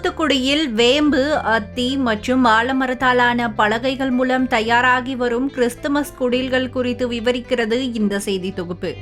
தூத்துக்குடியில் வேம்பு, அத்தி மற்றும் ஆலமரத்தாலான பலகைகள் மூலம் தயாராகி வரும் கிறிஸ்துமஸ் குடில்கள் குறித்து விவரிக்கிறது இந்த செய்தி தொகுப்பு.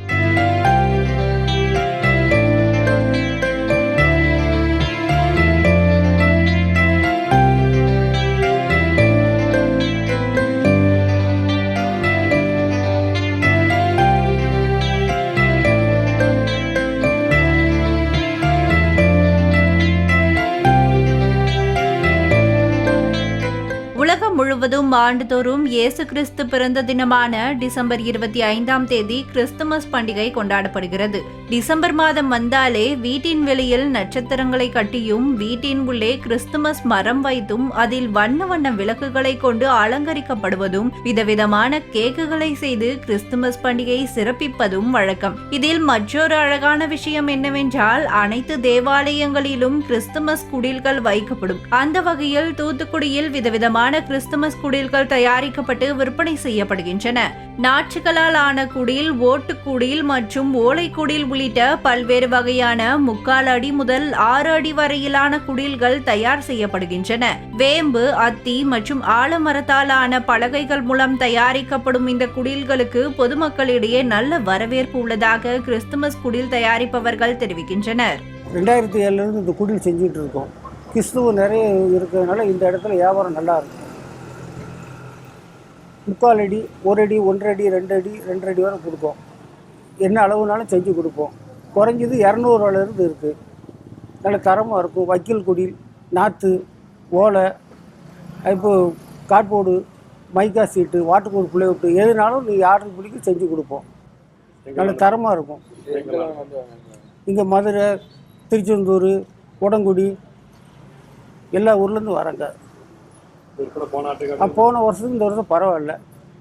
உலகம் முழுவதும் ஆண்டுதோறும் இயேசு கிறிஸ்து பிறந்த தினமான டிசம்பர் 25ஆம் தேதி கிறிஸ்துமஸ் பண்டிகை கொண்டாடப்படுகிறது. டிசம்பர் மாதம் வந்தாலே வீட்டின் வெளியில் நட்சத்திரங்களை கட்டியும் வீட்டின் உள்ளே கிறிஸ்துமஸ் மரம் வைத்தும் அதில் வண்ண வண்ண விளக்குகளை கொண்டு அலங்கரிக்கப்படுவதும் விதவிதமான கேக்குகளை செய்து கிறிஸ்துமஸ் பண்டிகை சிறப்பிப்பதும் வழக்கம். இதில் மற்றொரு அழகான விஷயம் என்னவென்றால் அனைத்து தேவாலயங்களிலும் கிறிஸ்துமஸ் குடில்கள் வைக்கப்படும். அந்த வகையில் தூத்துக்குடியில் விதவிதமான கிறிஸ்துமஸ் குடில்கள் தயாரிக்கப்பட்டு விற்பனை செய்யப்படுகின்றன. நாற்றுகளால் ஆன குடில், ஓட்டுக்குடில் மற்றும் ஓலைக்குடில் உள்ளிட்ட பல்வேறு வகையான 3/4 அடி முதல் 6 அடி வரையிலான குடில்கள் தயார் செய்யப்படுகின்றன. வேம்பு, அத்தி மற்றும் ஆலமரத்தால் ஆன பலகைகள் மூலம் தயாரிக்கப்படும் இந்த குடில்களுக்கு பொதுமக்களிடையே நல்ல வரவேற்பு உள்ளதாக கிறிஸ்துமஸ் குடில் தயாரிப்பவர்கள் தெரிவிக்கின்றனர். 2007 இந்த குடில் செஞ்சுட்டு இருக்கோம். கிறிஸ்துவ நிறைய இருக்கிறதுனால இந்த இடத்துல வியாபாரம் நல்லா இருக்கும். 3/4 அடி, 1 அடி, 1.5 அடி, 2 அடி, 2.5 அடி வரை கொடுப்போம். என்ன அளவுனாலும் செஞ்சு கொடுப்போம். குறைஞ்சது 200 இருந்து இருக்குது. நல்ல தரமாக இருக்கும். வக்கீல் குடில், நாற்று, ஓலை, இப்போ கார்ட்போர்டு, மைக்கா சீட்டு, வாட்டர்போர்டு, பிள்ளைவுட்டு எதுனாலும் நீங்கள் ஆர்டர் பிடிக்க செஞ்சு கொடுப்போம். நல்ல தரமாக இருக்கும். இங்கே மதுரை, திருச்செந்தூர், உடங்குடி எல்லா ஊர்லேருந்து வராங்க. போன வருஷத்துக்கு இந்த வருஷம் பரவாயில்ல.